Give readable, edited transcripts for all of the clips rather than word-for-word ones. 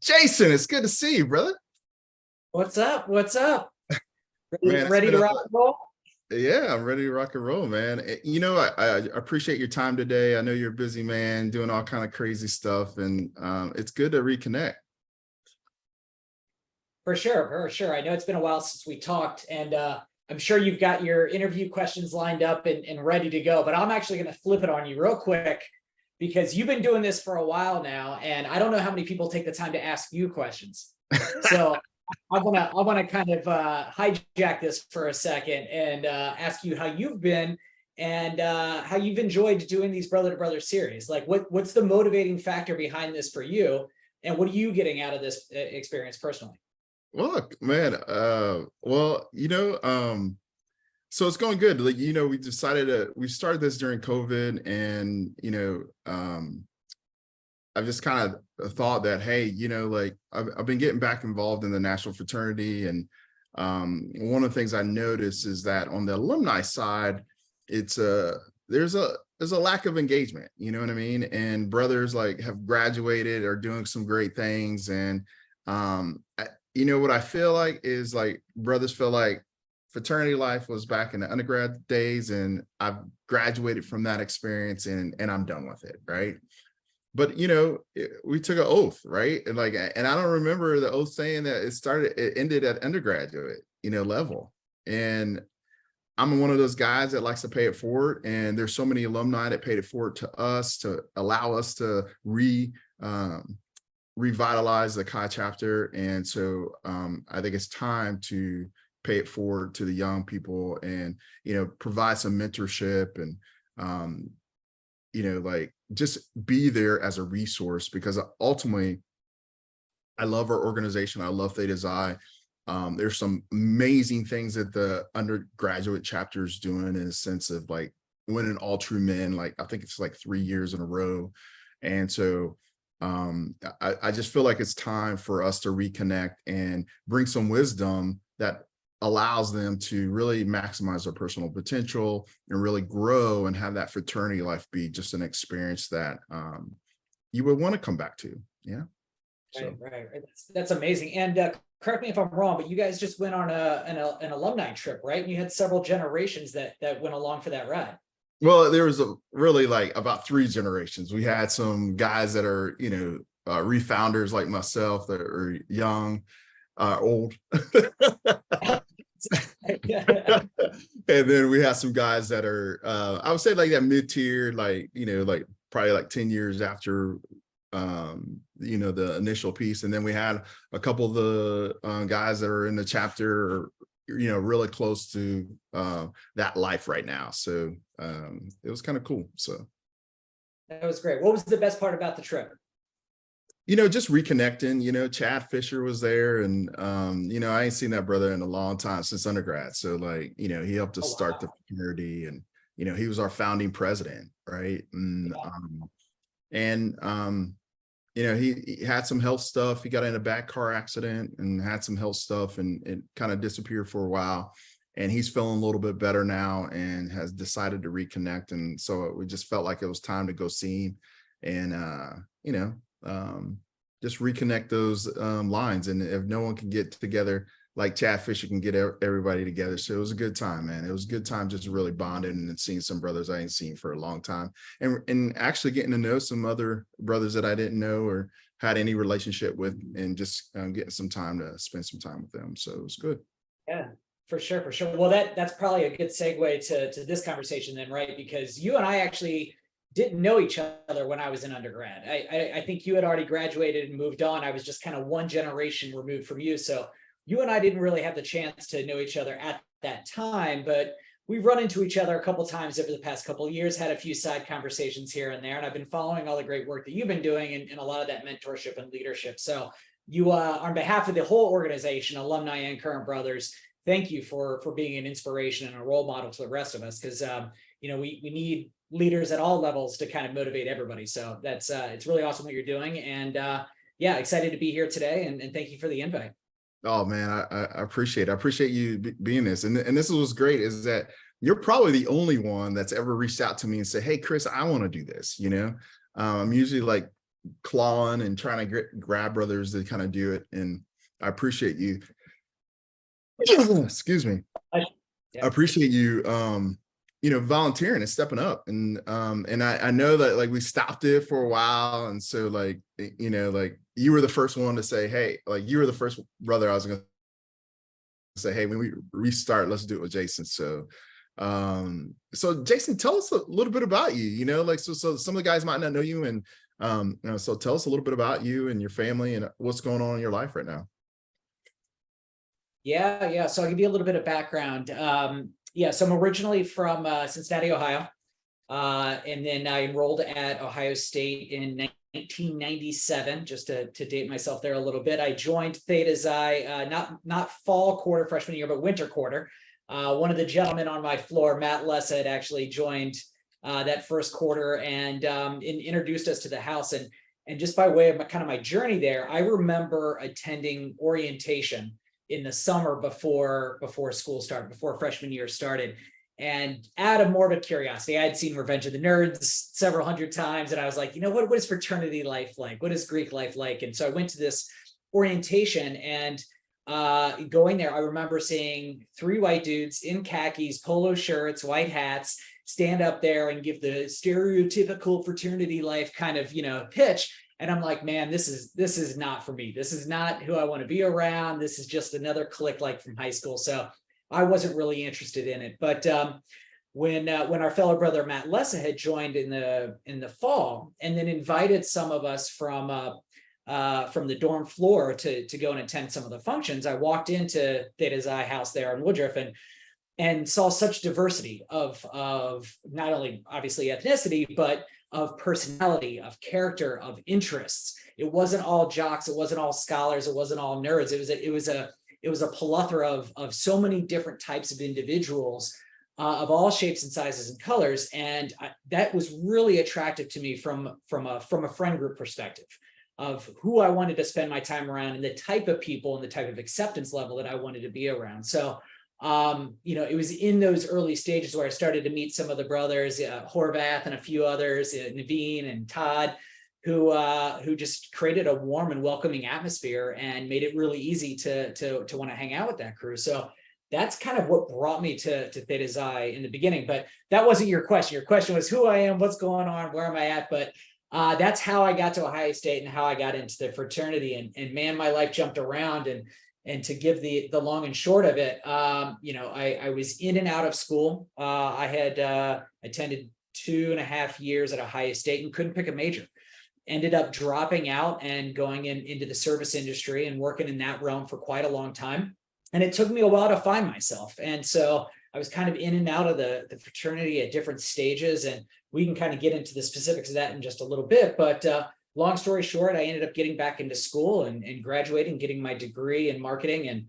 Jason, it's good to see you, brother. What's up? What's up? Man, Ready to rock and roll? yeah, I'm ready to rock and roll, man. I appreciate your time today. I know you're a busy man doing all kind of crazy stuff, and it's good to reconnect. For sure, for sure. I know it's been a while since we talked, and I'm sure you've got your interview questions lined up and ready to go, but I'm actually going to flip it on you real quick because you've been doing this for a while now, and I don't know how many people take the time to ask you questions. So I want to kind of hijack this for a second and ask you how you've been and how you've enjoyed doing these brother to brother series. Like, what's the motivating factor behind this for you, and what are you getting out of this experience personally? Well, look, man, so it's going good. Like, we started this during COVID, and I've just kind of thought that, hey, like I've been getting back involved in the national fraternity. And one of the things I noticed is that on the alumni side, there's a lack of engagement, you know what I mean? And brothers like have graduated, are doing some great things. And what I feel like is like brothers feel like fraternity life was back in the undergrad days, and I've graduated from that experience and I'm done with it, right? But we took an oath, right? And I don't remember the oath saying that it ended at undergraduate, level. And I'm one of those guys that likes to pay it forward. And there's so many alumni that paid it forward to us to allow us to revitalize the Chi chapter. And so I think it's time to pay it forward to the young people and, provide some mentorship and, just be there as a resource, because ultimately I love our organization. I love Theta Xi. There's some amazing things that the undergraduate chapter is doing in a sense of like winning all true men. Like, I think it's like 3 years in a row. And so I just feel like it's time for us to reconnect and bring some wisdom that allows them to really maximize their personal potential and really grow and have that fraternity life be just an experience that you would want to come back to. Yeah. Right. That's amazing. And correct me if I'm wrong, but you guys just went on an alumni trip, right? And you had several generations that went along for that ride. Well, there was really like about 3 generations. We had some guys that are, refounders like myself that are young, old. And then we have some guys that are I would say like that mid-tier, like like probably like 10 years after the initial piece. And then we had a couple of the guys that are in the chapter, really close to that life right now. So it was kind of cool. So that was great. What was the best part about the trip? Just reconnecting. Chad Fisher was there, and I ain't seen that brother in a long time, since undergrad. So like, he helped us start the fraternity, and he was our founding president, right? And he had some health stuff. He got in a bad car accident and had some health stuff, and it kind of disappeared for a while. And he's feeling a little bit better now and has decided to reconnect. And so we just felt like it was time to go see him and just reconnect those lines. And if no one can get together, like Chad Fisher can get everybody together. So it was a good time, man. It was a good time just really bonding and seeing some brothers I ain't seen for a long time, and actually getting to know some other brothers that I didn't know or had any relationship with, and just getting some time to spend some time with them. So it was good. Yeah, for sure, for sure. Well, that's probably a good segue to this conversation then, right? Because you and I actually didn't know each other when I was in undergrad. I think you had already graduated and moved on. I was just kind of one generation removed from you. So you and I didn't really have the chance to know each other at that time, but we've run into each other a couple of times over the past couple of years, had a few side conversations here and there. And I've been following all the great work that you've been doing and a lot of that mentorship and leadership. So you, on behalf of the whole organization, alumni and current brothers, thank you for being an inspiration and a role model to the rest of us. Because, we need leaders at all levels to kind of motivate everybody. So that's it's really awesome what you're doing. And yeah, excited to be here today. And thank you for the invite. Oh man, I appreciate it. I appreciate you being this. And this is what's great is that you're probably the only one that's ever reached out to me and said, hey, Chris, I want to do this. I'm usually like clawing and trying to grab brothers to kind of do it. And I appreciate you. Excuse me. I appreciate you, volunteering and stepping up. And I know that like we stopped it for a while. And so like, like you were the first one to say, hey, like you were the first brother I was going to say, hey, when we restart, let's do it with Jason. So Jason, tell us a little bit about you, like, so some of the guys might not know you, and so tell us a little bit about you and your family and what's going on in your life right now. Yeah. So I'll give you a little bit of background. So I'm originally from Cincinnati, Ohio. And then I enrolled at Ohio State in 1997, just to date myself there a little bit. I joined Theta Xi, not fall quarter freshman year, but winter quarter. One of the gentlemen on my floor, Matt Lessa, had actually joined that first quarter and introduced us to the house. And just by way of my journey there, I remember attending orientation in the summer before school started, before freshman year started. And out of morbid curiosity, I had seen Revenge of the Nerds several hundred times. And I was like, what is fraternity life like? What is Greek life like? And so I went to this orientation, and going there, I remember seeing 3 white dudes in khakis, polo shirts, white hats, stand up there and give the stereotypical fraternity life kind of, pitch. And I'm like, man, this is not for me. This is not who I want to be around. This is just another clique like from high school. So I wasn't really interested in it. But when our fellow brother Matt Lessa had joined in the fall, and then invited some of us from the dorm floor to go and attend some of the functions, I walked into Theta Xi house there in Woodruff and saw such diversity of not only obviously ethnicity, but of personality, of character, of interests. It wasn't all jocks. It wasn't all scholars. It wasn't all nerds. It was a plethora of so many different types of individuals of all shapes and sizes and colors. And that was really attractive to me from a friend group perspective of who I wanted to spend my time around and the type of people and the type of acceptance level that I wanted to be around. So it was in those early stages where I started to meet some of the brothers, Horvath and a few others, Naveen and Todd, who just created a warm and welcoming atmosphere and made it really easy to want to hang out with that crew. So that's kind of what brought me to Theta Xi in the beginning. But that wasn't your question. Your question was who I am, what's going on, where am I at? But that's how I got to Ohio State and how I got into the fraternity. And man, my life jumped around. And to give the long and short of it, I was in and out of school. I had attended 2.5 years at Ohio State and couldn't pick a major. Ended up dropping out and going into the service industry and working in that realm for quite a long time. And it took me a while to find myself. And so I was kind of in and out of the fraternity at different stages. And we can kind of get into the specifics of that in just a little bit. But long story short, I ended up getting back into school and graduating, getting my degree in marketing, and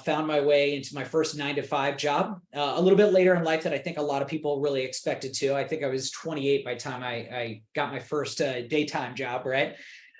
found my way into my first 9-to-5 job a little bit later in life that I think a lot of people really expected to. I think I was 28 by the time I got my first daytime job, right?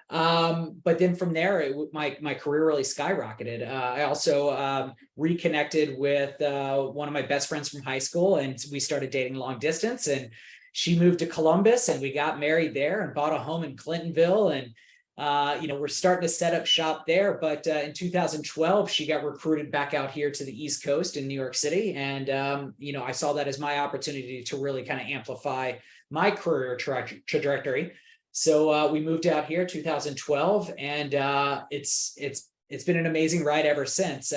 But then from there, my career really skyrocketed. I also reconnected with one of my best friends from high school, and we started dating long distance, and she moved to Columbus and we got married there and bought a home in Clintonville. And, we're starting to set up shop there. But in 2012, she got recruited back out here to the East Coast in New York City. And, I saw that as my opportunity to really kind of amplify my career trajectory. So we moved out here 2012, and it's been an amazing ride ever since.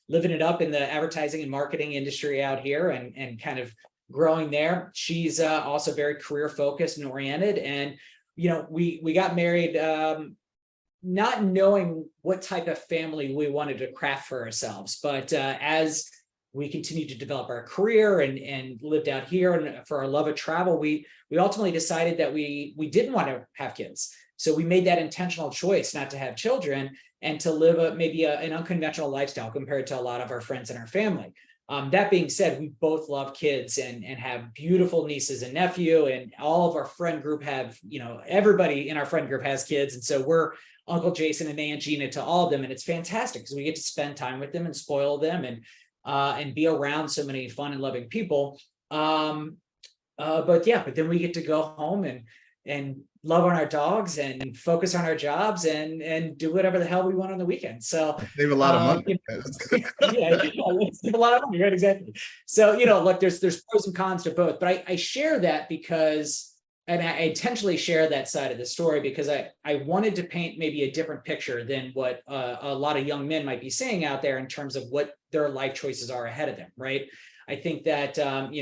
Living it up in the advertising and marketing industry out here and kind of growing there. She's also very career focused and oriented. And, we got married not knowing what type of family we wanted to craft for ourselves. But as we continued to develop our career and lived out here, and for our love of travel, we ultimately decided that we didn't want to have kids. So we made that intentional choice not to have children and to live an unconventional lifestyle compared to a lot of our friends and our family. That being said, we both love kids and have beautiful nieces and nephew, and all of our friend group have, everybody in our friend group has kids. And so we're Uncle Jason and Aunt Gina to all of them. And it's fantastic because we get to spend time with them and spoil them and be around so many fun and loving people. But then we get to go home and love on our dogs and focus on our jobs and do whatever the hell we want on the weekend. So Save a lot of money. yeah, it's a lot of money, right? Exactly. So, look, there's pros and cons to both, but I share that because, and I intentionally share that side of the story because I wanted to paint maybe a different picture than what a lot of young men might be seeing out there in terms of what their life choices are ahead of them, right? I think that,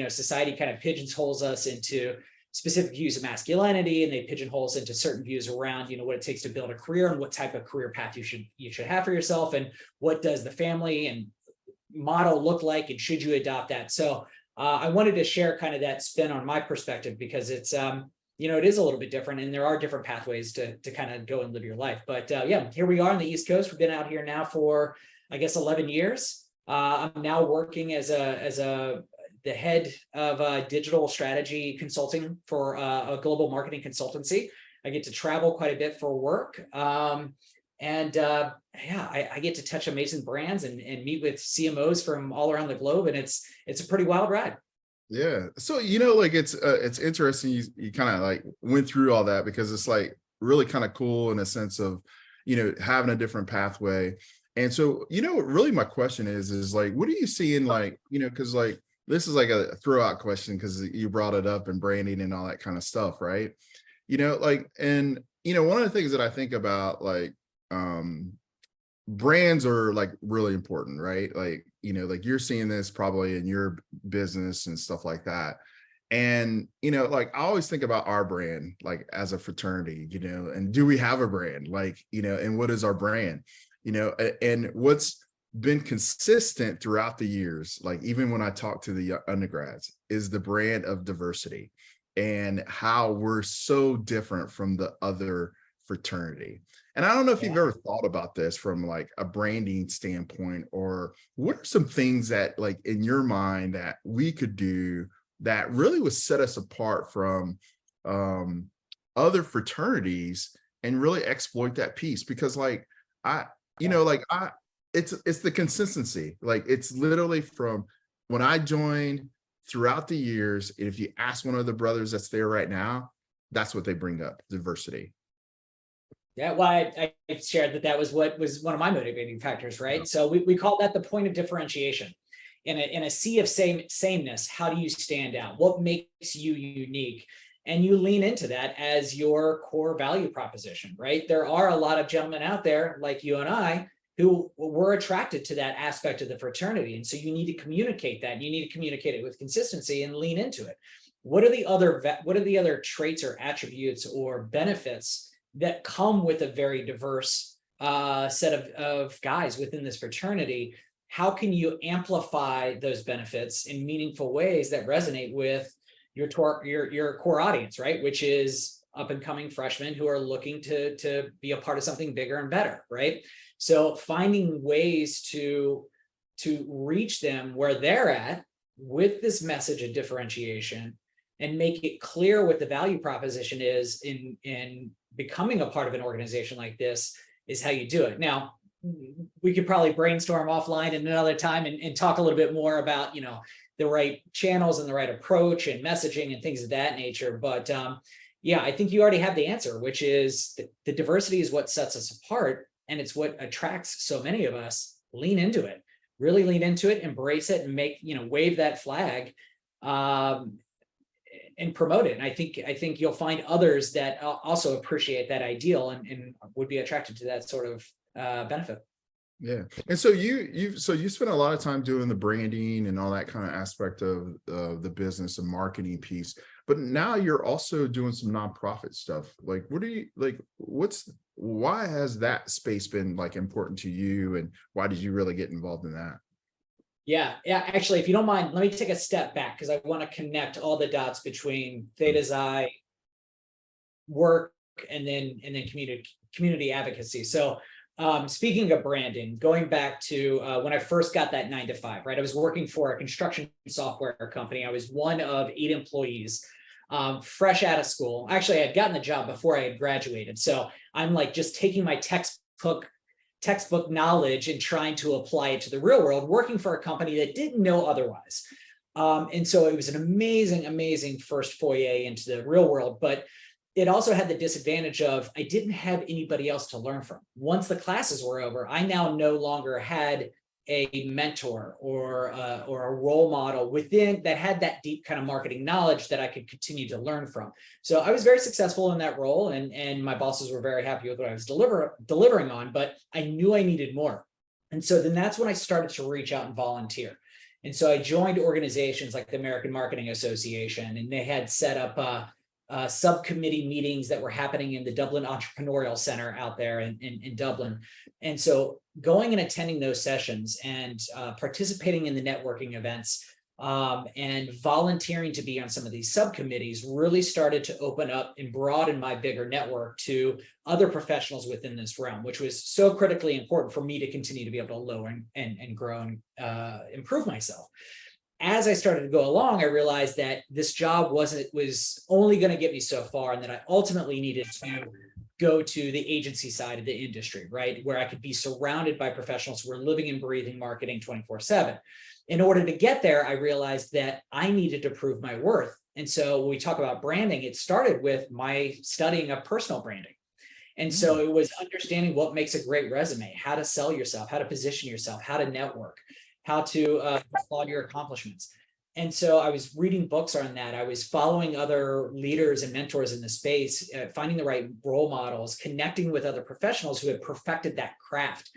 society kind of pigeonholes us into specific views of masculinity, and they pigeonhole us into certain views around, what it takes to build a career and what type of career path you should have for yourself, and what does the family and model look like, and should you adopt that? So I wanted to share kind of that spin on my perspective because it's, it is a little bit different, and there are different pathways to kind of go and live your life. But yeah, here we are on the East Coast. We've been out here now for, I guess, 11 years. I'm now working as the head of digital strategy consulting for a global marketing consultancy. I get to travel quite a bit for work. I get to touch amazing brands and meet with CMOs from all around the globe. And it's a pretty wild ride. Yeah. So, it's interesting. You kind of like went through all that because it's like really kind of cool in a sense of, having a different pathway. And so, really my question is like, what are you seeing? Like, cause like, this is like a throwout question because you brought it up and branding and all that kind of stuff. Right. One of the things that I think about, like, brands are like really important, right? Like, like you're seeing this probably in your business and stuff like that. And, like I always think about our brand, like as a fraternity, and do we have a brand? Like, and what is our brand? And what's been consistent throughout the years, like even when I talk to the undergrads, is the brand of diversity and how we're so different from the other fraternity. And I don't know if you've ever thought about this from like a branding standpoint, or what are some things that like in your mind that we could do that really would set us apart from other fraternities and really exploit that piece? Because like it's the consistency. Like it's literally from when I joined throughout the years. If you ask one of the brothers that's there right now, that's what they bring up: diversity. Yeah, well, I shared that was what was one of my motivating factors, right? Yeah. So we call that the point of differentiation. In a sea of sameness, how do you stand out? What makes you unique? And you lean into that as your core value proposition, right? There are a lot of gentlemen out there like you and I who were attracted to that aspect of the fraternity. And so you need to communicate that. You need to communicate it with consistency and lean into it. What are the other traits or attributes or benefits that come with a very diverse set of guys within this fraternity? How can you amplify those benefits in meaningful ways that resonate with your core audience, right? Which is up and coming freshmen who are looking to be a part of something bigger and better, right? So finding ways to reach them where they're at with this message of differentiation and make it clear what the value proposition is in becoming a part of an organization like this is how you do it. Now, we could probably brainstorm offline in another time and talk a little bit more about, the right channels and the right approach and messaging and things of that nature. But yeah, I think you already have the answer, which is the diversity is what sets us apart. And it's what attracts so many of us. Lean into it, really lean into it, embrace it, and wave that flag and promote it. And I think you'll find others that also appreciate that ideal and would be attracted to that sort of benefit. Yeah. And so you spent a lot of time doing the branding and all that kind of aspect of the business and marketing piece, but now you're also doing some nonprofit stuff. Like, why has that space been like important to you, and why did you really get involved in that? Yeah. Actually, if you don't mind, let me take a step back because I want to connect all the dots between Theta Xi work and then community advocacy. So speaking of branding, going back to when I first got that 9-to-5, right? I was working for a construction software company. I was one of 8 employees, fresh out of school. Actually, I had gotten the job before I had graduated. So I'm like just taking my textbook knowledge and trying to apply it to the real world, working for a company that didn't know otherwise. And so it was an amazing first foray into the real world. But it also had the disadvantage of I didn't have anybody else to learn from. Once the classes were over, I now no longer had a mentor or a role model within that had that deep kind of marketing knowledge that I could continue to learn from. So I was very successful in that role, and my bosses were very happy with what I was delivering on, but I knew I needed more. And so then that's when I started to reach out and volunteer. And so I joined organizations like the American Marketing Association, and they had set up subcommittee meetings that were happening in the Dublin Entrepreneurial Center out there in Dublin. And so going and attending those sessions and participating in the networking events and volunteering to be on some of these subcommittees really started to open up and broaden my bigger network to other professionals within this realm, which was so critically important for me to continue to be able to learn and grow and improve myself. As I started to go along, I realized that this job was only going to get me so far, and that I ultimately needed to go to the agency side of the industry, right? Where I could be surrounded by professionals who were living and breathing marketing 24/7. In order to get there, I realized that I needed to prove my worth. And so when we talk about branding, it started with my studying of personal branding. And so it was understanding what makes a great resume, how to sell yourself, how to position yourself, how to network, how to applaud your accomplishments. And so I was reading books on that. I was following other leaders and mentors in the space, finding the right role models, connecting with other professionals who had perfected that craft.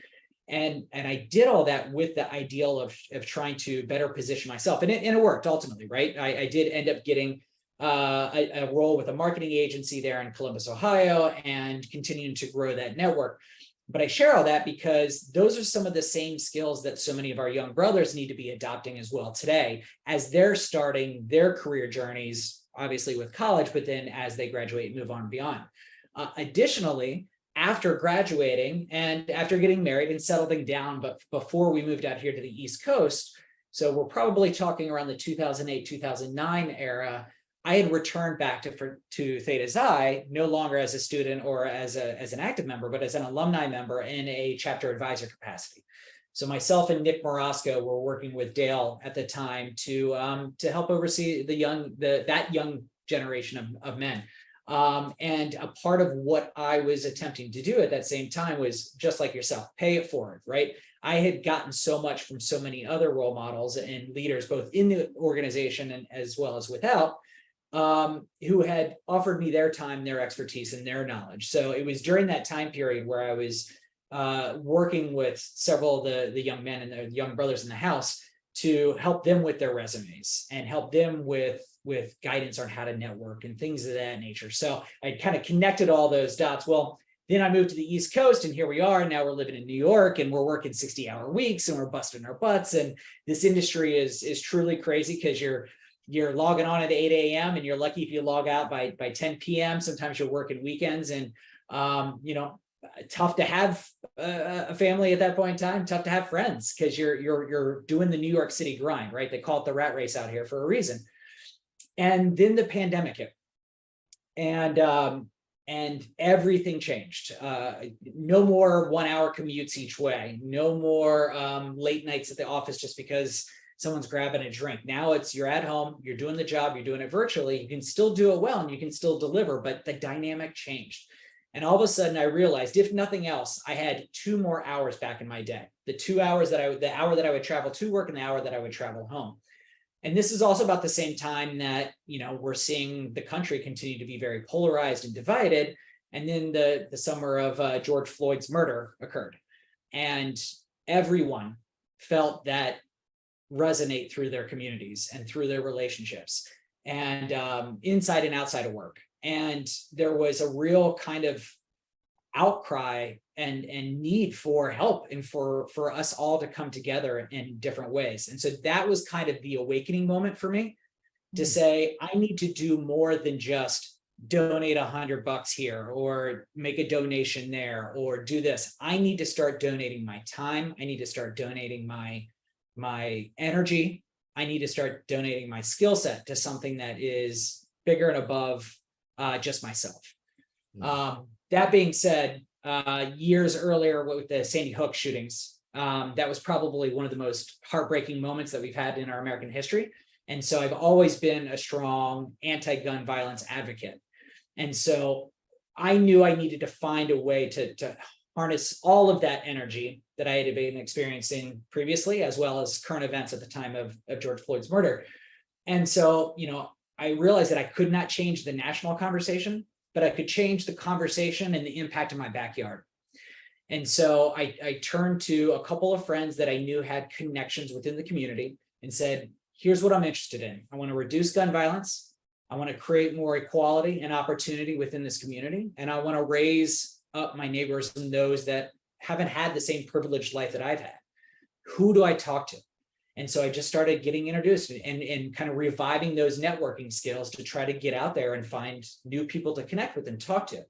And I did all that with the ideal of trying to better position myself. And it worked ultimately, right? I did end up getting a role with a marketing agency there in Columbus, Ohio, and continuing to grow that network. But I share all that because those are some of the same skills that so many of our young brothers need to be adopting as well today, as they're starting their career journeys, obviously with college, but then as they graduate and move on beyond. Additionally, after graduating and after getting married and settling down, but before we moved out here to the East Coast, so we're probably talking around the 2008, 2009 era, I had returned back to Theta Xi, no longer as a student or as an active member, but as an alumni member in a chapter advisor capacity. So myself and Nick Morosco were working with Dale at the time to help oversee that young generation of men. And a part of what I was attempting to do at that same time was just like yourself, pay it forward, right? I had gotten so much from so many other role models and leaders, both in the organization and as well as without, who had offered me their time, their expertise, and their knowledge. So it was during that time period where I was working with several of the young men and the young brothers in the house to help them with their resumes and help them with guidance on how to network and things of that nature. So I kind of connected all those dots. Well, then I moved to the East Coast, and here we are. Now we're living in New York, and we're working 60-hour weeks, and we're busting our butts. And this industry is truly crazy because you're logging on at 8 a.m. and you're lucky if you log out by 10 p.m. Sometimes you're working weekends, and tough to have a family at that point in time, tough to have friends because you're doing the New York City grind, right? They call it the rat race out here for a reason. And then the pandemic hit, and everything changed. No more 1 hour commutes each way, no more late nights at the office just because someone's grabbing a drink. Now you're at home, you're doing the job, you're doing it virtually. You can still do it well and you can still deliver, but the dynamic changed. And all of a sudden I realized, if nothing else, I had 2 more hours back in my day. The hour that I would travel to work and the hour that I would travel home. And this is also about the same time that, we're seeing the country continue to be very polarized and divided. And then the summer of George Floyd's murder occurred. And everyone felt that resonate through their communities and through their relationships and inside and outside of work. And there was a real kind of outcry and need for help and for us all to come together in different ways. And so that was kind of the awakening moment for me to say, I need to do more than just donate $100 here or make a donation there or do this. I need to start donating my time. I need to start donating my energy. I need to start donating my skill set to something that is bigger and above just myself. That being said, years earlier with the Sandy Hook shootings, that was probably one of the most heartbreaking moments that we've had in our American history. And so I've always been a strong anti-gun violence advocate. And so I knew I needed to find a way to harness all of that energy that I had been experiencing previously, as well as current events at the time of George Floyd's murder. And so, I realized that I could not change the national conversation, but I could change the conversation and the impact in my backyard. And so I turned to a couple of friends that I knew had connections within the community and said, here's what I'm interested in. I want to reduce gun violence. I want to create more equality and opportunity within this community. And I want to raise up my neighbors and those that haven't had the same privileged life that I've had. Who do I talk to? And so I just started getting introduced and kind of reviving those networking skills to try to get out there and find new people to connect with and talk to.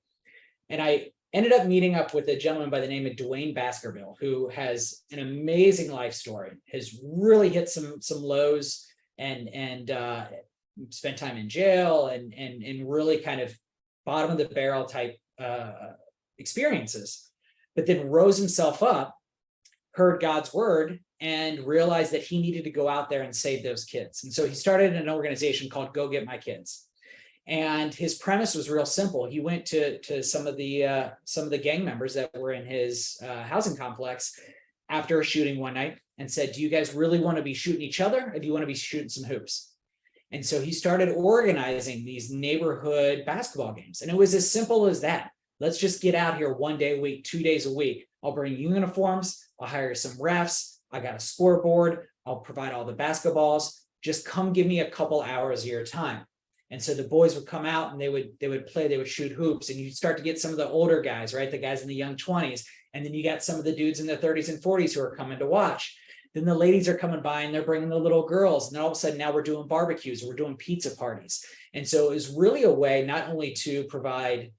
And I ended up meeting up with a gentleman by the name of Dwayne Baskerville, who has an amazing life story, has really hit some lows and spent time in jail and really kind of bottom of the barrel type experiences, but then rose himself up, heard God's word, and realized that he needed to go out there and save those kids. And so he started an organization called Go Get My Kids. And his premise was real simple. He went to some of the gang members that were in his housing complex after a shooting one night and said, do you guys really want to be shooting each other, or do you want to be shooting some hoops? And so he started organizing these neighborhood basketball games. And it was as simple as that. Let's just get out here 1 day a week, 2 days a week. I'll bring uniforms. I'll hire some refs. I got a scoreboard. I'll provide all the basketballs. Just come give me a couple hours of your time. And so the boys would come out and they would play, they would shoot hoops, and you start to get some of the older guys, right? The guys in the young 20s. And then you got some of the dudes in their 30s and 40s who are coming to watch. Then the ladies are coming by and they're bringing the little girls. And then all of a sudden now we're doing barbecues, we're doing pizza parties. And so it was really a way not only to provide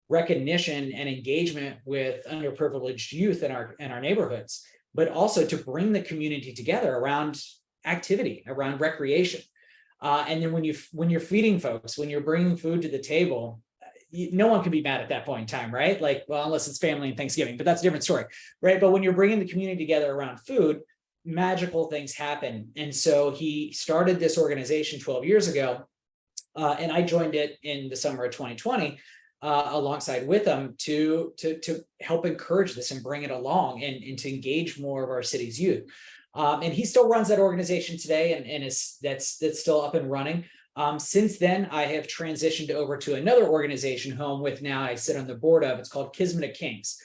recognition and engagement with underprivileged youth in our neighborhoods, but also to bring the community together around activity, around recreation. And then when you're feeding folks, when you're bringing food to the table, no one can be mad at that point in time, right? Like, well, unless it's family and Thanksgiving, but that's a different story, right? But when you're bringing the community together around food, magical things happen. And so he started this organization 12 years ago, and I joined it in the summer of 2020. Alongside with them to help encourage this and bring it along and to engage more of our city's youth. And he still runs that organization today and that's still up and running. Since then, I have transitioned over to another organization whom with now I sit on the board of. It's called Kismet of Kings.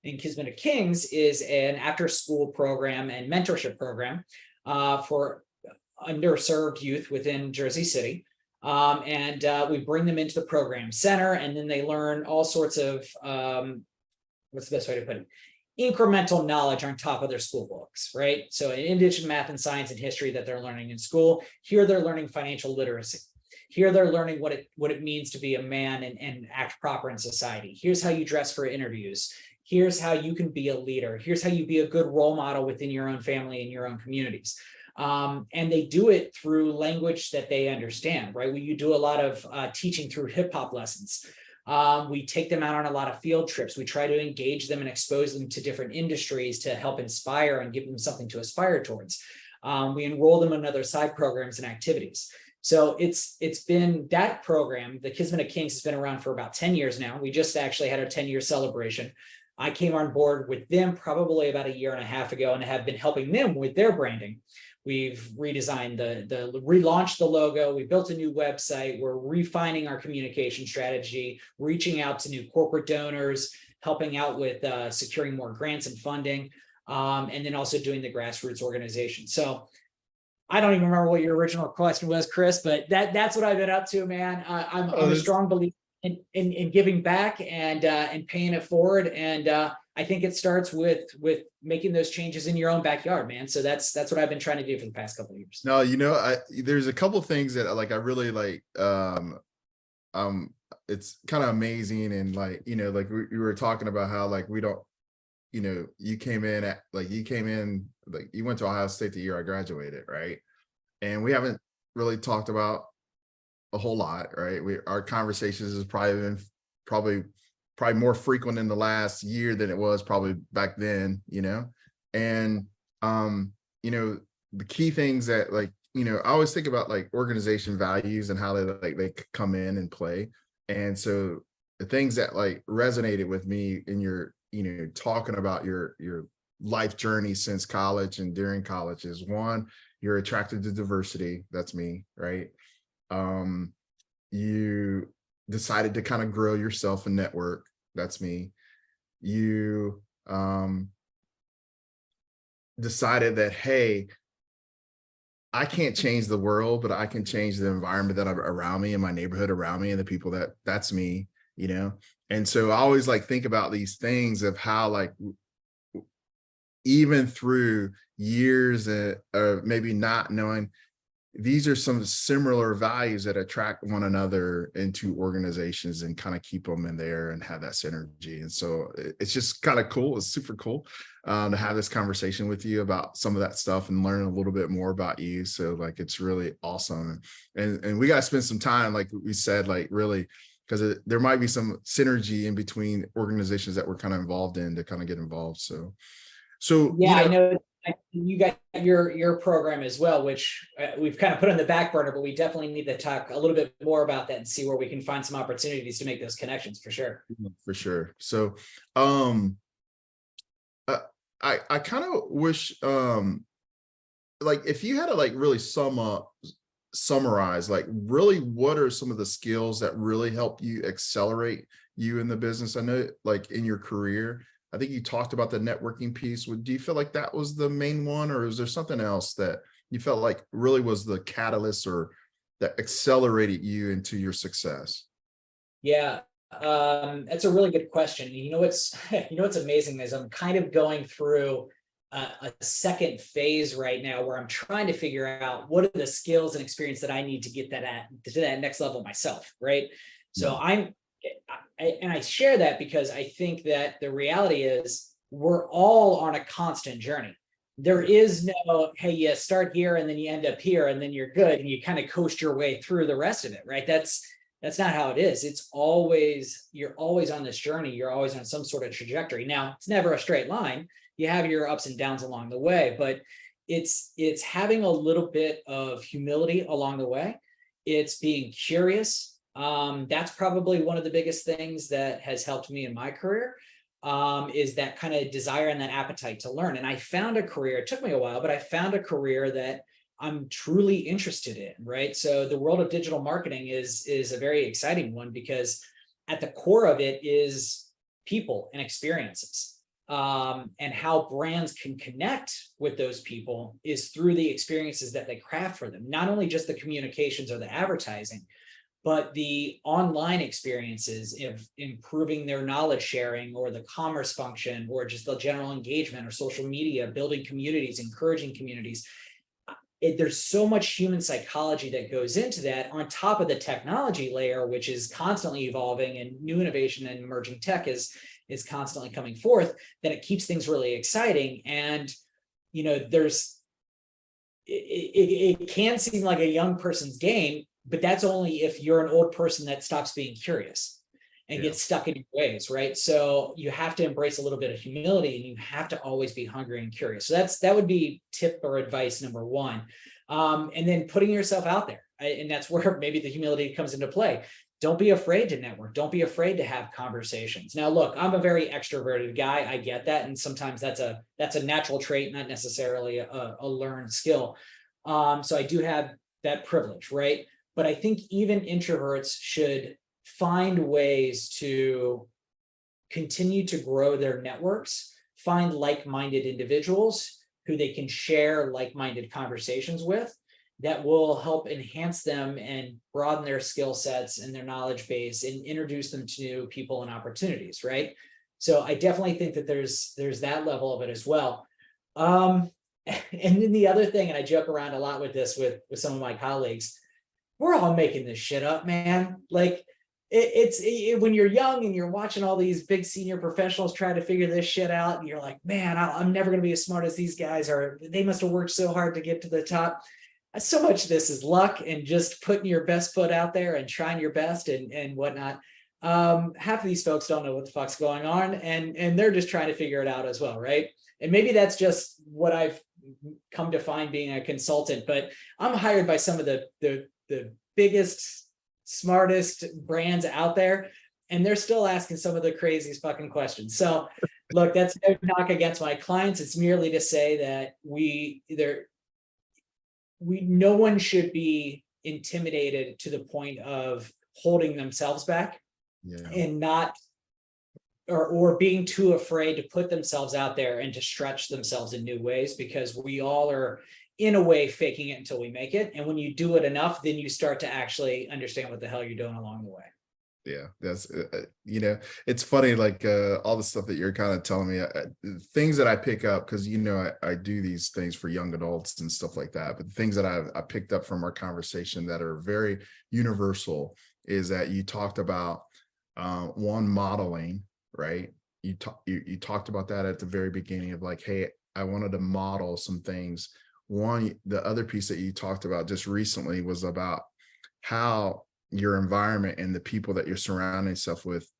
And Kismet of Kings is an after-school program and mentorship program for underserved youth within Jersey City. We bring them into the program center, and then they learn all sorts of, what's the best way to put it? Incremental knowledge on top of their school books, right? So in addition, math and science and history that they're learning in school, here they're learning financial literacy. Here they're learning what it means to be a man and act proper in society. Here's how you dress for interviews. Here's how you can be a leader. Here's how you be a good role model within your own family and your own communities. And they do it through language that they understand, right? You do a lot of teaching through hip hop lessons. We take them out on a lot of field trips. We try to engage them and expose them to different industries to help inspire and give them something to aspire towards. We enroll them in other side programs and activities. So it's been that program, the Kismet of Kings, has been around for about 10 years now. We just actually had our 10-year celebration. I came on board with them probably about 1.5 years ago and have been helping them with their branding. We've redesigned relaunched the logo. We built a new website. We're refining our communication strategy, reaching out to new corporate donors, helping out with securing more grants and funding, and then also doing the grassroots organization. So I don't even remember what your original question was, Chris, but that's what I've been up to, man. I'm a strong believer in giving back and paying it forward. And I think it starts with making those changes in your own backyard, man. So that's what I've been trying to do for the past couple of years. No, there's a couple of things that I really like. It's kind of amazing, and we were talking about how we don't, you came in you went to Ohio State the year I graduated, right? And we haven't really talked about a whole lot, right? Our conversations has probably more frequent in the last year than it was probably back then, and the key things that I always think about organization values and how they come in and play. And so the things that like resonated with me in your, talking about your life journey since college and during college is, one, you're attracted to diversity. That's me, right? You decided to kind of grow yourself and network. That's me. You decided that, hey, I can't change the world, but I can change the environment that I'm around me and my neighborhood around me and the people that's me, And so I always like think about these things of how like even through years of maybe not knowing, these are some similar values that attract one another into organizations and kind of keep them in there and have that synergy. And so it's just kind of cool. It's super cool to have this conversation with you about some of that stuff and learn a little bit more about you. So like, it's really awesome. And we got to spend some time, like we said, like really, because there might be some synergy in between organizations that we're kind of involved in to kind of get involved. So yeah, I know you got your program as well, which we've kind of put on the back burner, but we definitely need to talk a little bit more about that and see where we can find some opportunities to make those connections for sure. For sure. So I kind of wish like if you had to like really summarize like really what are some of the skills that really help you accelerate you in the business. I know like in your career, I think you talked about the networking piece. Do you feel like that was the main one, or is there something else that you felt like really was the catalyst or that accelerated you into your success? Yeah, that's a really good question. What's amazing is I'm kind of going through a second phase right now where I'm trying to figure out what are the skills and experience that I need to get to that next level myself, right? So I share that because I think that the reality is we're all on a constant journey. There is no, hey, you start here and then you end up here and then you're good and you kind of coast your way through the rest of it, right? That's not how it is. You're always on this journey. You're always on some sort of trajectory. Now, it's never a straight line. You have your ups and downs along the way, but it's having a little bit of humility along the way. It's being curious. That's probably one of the biggest things that has helped me in my career, is that kind of desire and that appetite to learn. And I found a career, it took me a while, but I found a career that I'm truly interested in, right? So the world of digital marketing is a very exciting one because at the core of it is people and experiences. And how brands can connect with those people is through the experiences that they craft for them, not only just the communications or the advertising, but the online experiences of improving their knowledge sharing or the commerce function or just the general engagement or social media, building communities, encouraging communities. There's so much human psychology that goes into that on top of the technology layer, which is constantly evolving and new innovation and emerging tech is constantly coming forth, that it keeps things really exciting. And, it can seem like a young person's game, but that's only if you're an old person that stops being curious and gets stuck in your ways, right? So you have to embrace a little bit of humility and you have to always be hungry and curious. So that would be tip or advice number one. And then putting yourself out there. And that's where maybe the humility comes into play. Don't be afraid to network. Don't be afraid to have conversations. Now, look, I'm a very extroverted guy. I get that. And sometimes that's a natural trait, not necessarily a learned skill. So I do have that privilege, right? But I think even introverts should find ways to continue to grow their networks, find like-minded individuals who they can share like-minded conversations with that will help enhance them and broaden their skill sets and their knowledge base and introduce them to new people and opportunities, right? So I definitely think that there's that level of it as well. And then the other thing, and I joke around a lot with this with some of my colleagues, we're all making this shit up, man. Like when you're young and you're watching all these big senior professionals try to figure this shit out, and you're like, man, I'm never going to be as smart as these guys are. They must have worked so hard to get to the top. So much of this is luck and just putting your best foot out there and trying your best and whatnot. Half of these folks don't know what the fuck's going on, and they're just trying to figure it out as well, right? And maybe that's just what I've come to find being a consultant, but I'm hired by some of the biggest smartest brands out there, and they're still asking some of the craziest fucking questions. So look, that's no knock against my clients. It's merely to say that no one should be intimidated to the point of holding themselves back and not or being too afraid to put themselves out there and to stretch themselves in new ways, because we all are in a way faking it until we make it. And when you do it enough, then you start to actually understand what the hell you're doing along the way. Yeah, that's it's funny, like all the stuff that you're kind of telling me, things that I pick up, because I do these things for young adults and stuff like that, but the things that I picked up from our conversation that are very universal is that you talked about one, modeling, right? You talked about that at the very beginning of like, hey, I wanted to model some things. One, the other piece that you talked about just recently was about how your environment and the people that you're surrounding yourself with,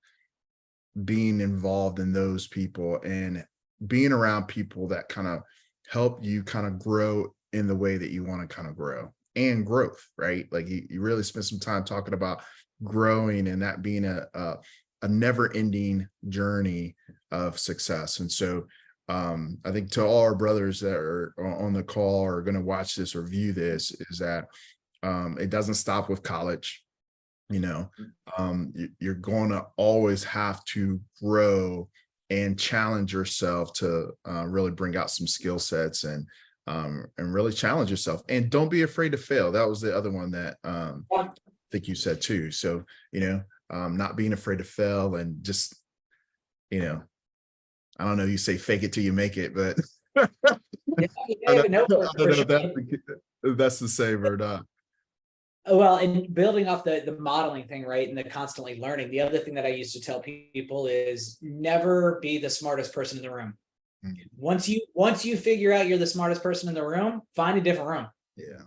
being involved in those people and being around people that kind of help you kind of grow in the way that you want to kind of grow, and growth, right? Like you really spent some time talking about growing and that being a never-ending journey of success. And so I think to all our brothers that are on the call or going to watch this or view this is that it doesn't stop with college. You're going to always have to grow and challenge yourself to really bring out some skill sets and really challenge yourself, and don't be afraid to fail. That was the other one that I think you said too. So, not being afraid to fail, and just, I don't know, you say fake it till you make it, but I don't know if that's the same or not. Well, and building off the modeling thing, right, and the constantly learning, the other thing that I used to tell people is never be the smartest person in the room. Mm-hmm. Once you figure out you're the smartest person in the room, find a different room. Yeah.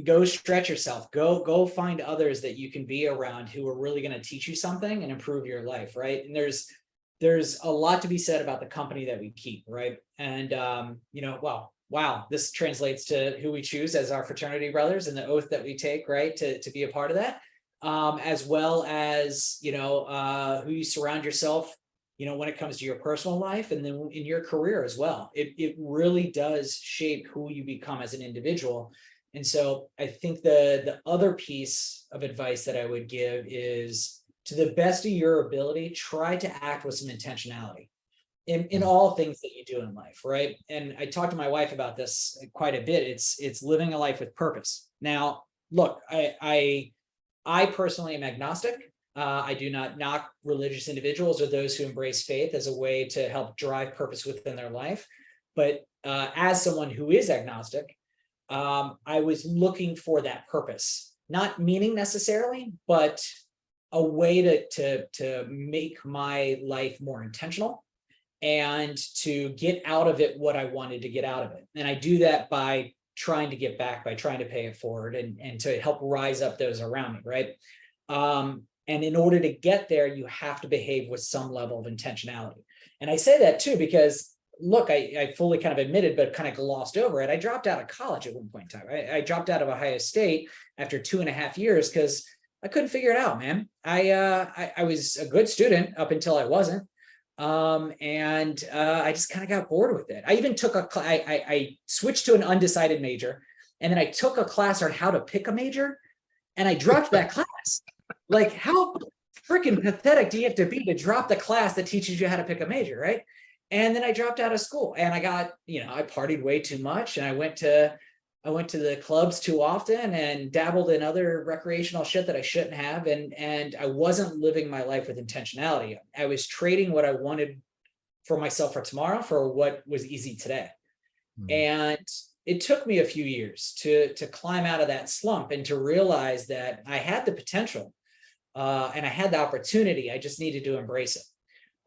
Go stretch yourself. Go find others that you can be around who are really going to teach you something and improve your life, right? And there's a lot to be said about the company that we keep, right? And wow, this translates to who we choose as our fraternity brothers and the oath that we take, right, to be a part of that, as well as, who you surround yourself, when it comes to your personal life and then in your career as well. It really does shape who you become as an individual. And so I think the other piece of advice that I would give is, to the best of your ability, try to act with some intentionality in all things that you do in life, right? And I talked to my wife about this quite a bit. It's living a life with purpose. Now, look, I personally am agnostic. I do not knock religious individuals or those who embrace faith as a way to help drive purpose within their life. But as someone who is agnostic, I was looking for that purpose, not meaning necessarily, but a way to make my life more intentional and to get out of it what I wanted to get out of it. And I do that by trying to give back, by trying to pay it forward and to help rise up those around me, right? And in order to get there, you have to behave with some level of intentionality. And I say that too, because look, I fully kind of admitted, but kind of glossed over it. I dropped out of college at one point in time. I dropped out of Ohio State after 2.5 years because I couldn't figure it out, man. I was a good student up until I wasn't. I just kind of got bored with it. I even took I switched to an undecided major, and then I took a class on how to pick a major, and I dropped that class. Like, how freaking pathetic do you have to be to drop the class that teaches you how to pick a major, right? And then I dropped out of school, and I got, I partied way too much, and I went to the clubs too often and dabbled in other recreational shit that I shouldn't have. And I wasn't living my life with intentionality. I was trading what I wanted for myself for tomorrow for what was easy today. Mm-hmm. And it took me a few years to climb out of that slump and to realize that I had the potential and I had the opportunity. I just needed to embrace it.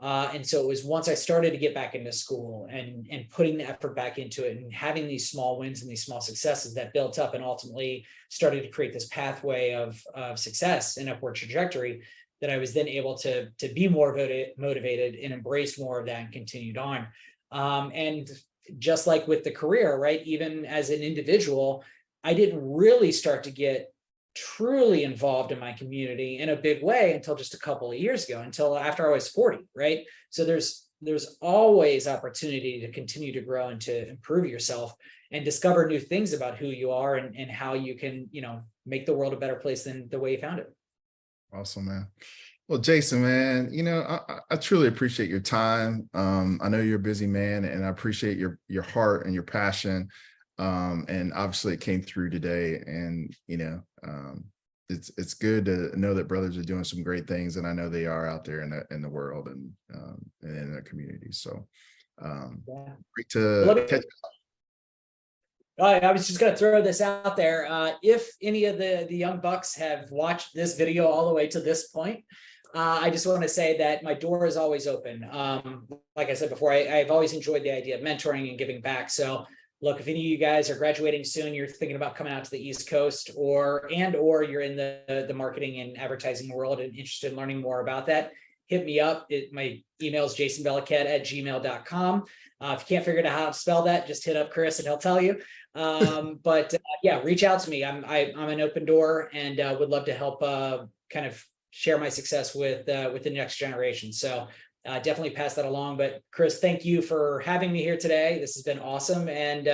And so it was once I started to get back into school and putting the effort back into it and having these small wins and these small successes that built up and ultimately started to create this pathway of success and upward trajectory, that I was then able to be more motivated and embraced more of that and continued on. And just like with the career, right? Even as an individual, I didn't really start to get truly involved in my community in a big way until just a couple of years ago, until after I was 40, right? So there's always opportunity to continue to grow and to improve yourself and discover new things about who you are and how you can, make the world a better place than the way you found it. Awesome, man. Well, Jason, man, I truly appreciate your time. I know you're a busy man, and I appreciate your heart and your passion. And obviously it came through today, and it's good to know that brothers are doing some great things, and I know they are out there in the world and in their community. So great to catch. I was just going to throw this out there. If any of the young bucks have watched this video all the way to this point, I just want to say that my door is always open. Like I said before, I've always enjoyed the idea of mentoring and giving back. So look, if any of you guys are graduating soon, you're thinking about coming out to the East Coast, or you're in the marketing and advertising world and interested in learning more about that, hit me up. My email is jasonvelliquette@gmail.com. If you can't figure out how to spell that, just hit up Chris and he'll tell you. But reach out to me. I'm an open door, and would love to help kind of share my success with the next generation. So definitely pass that along. But Chris, thank you for having me here today. This has been awesome. And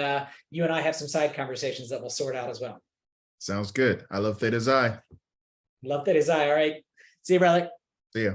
you and I have some side conversations that we'll sort out as well. Sounds good. I love Theta Xi. Love Theta Xi. All right. See you, brother. See ya.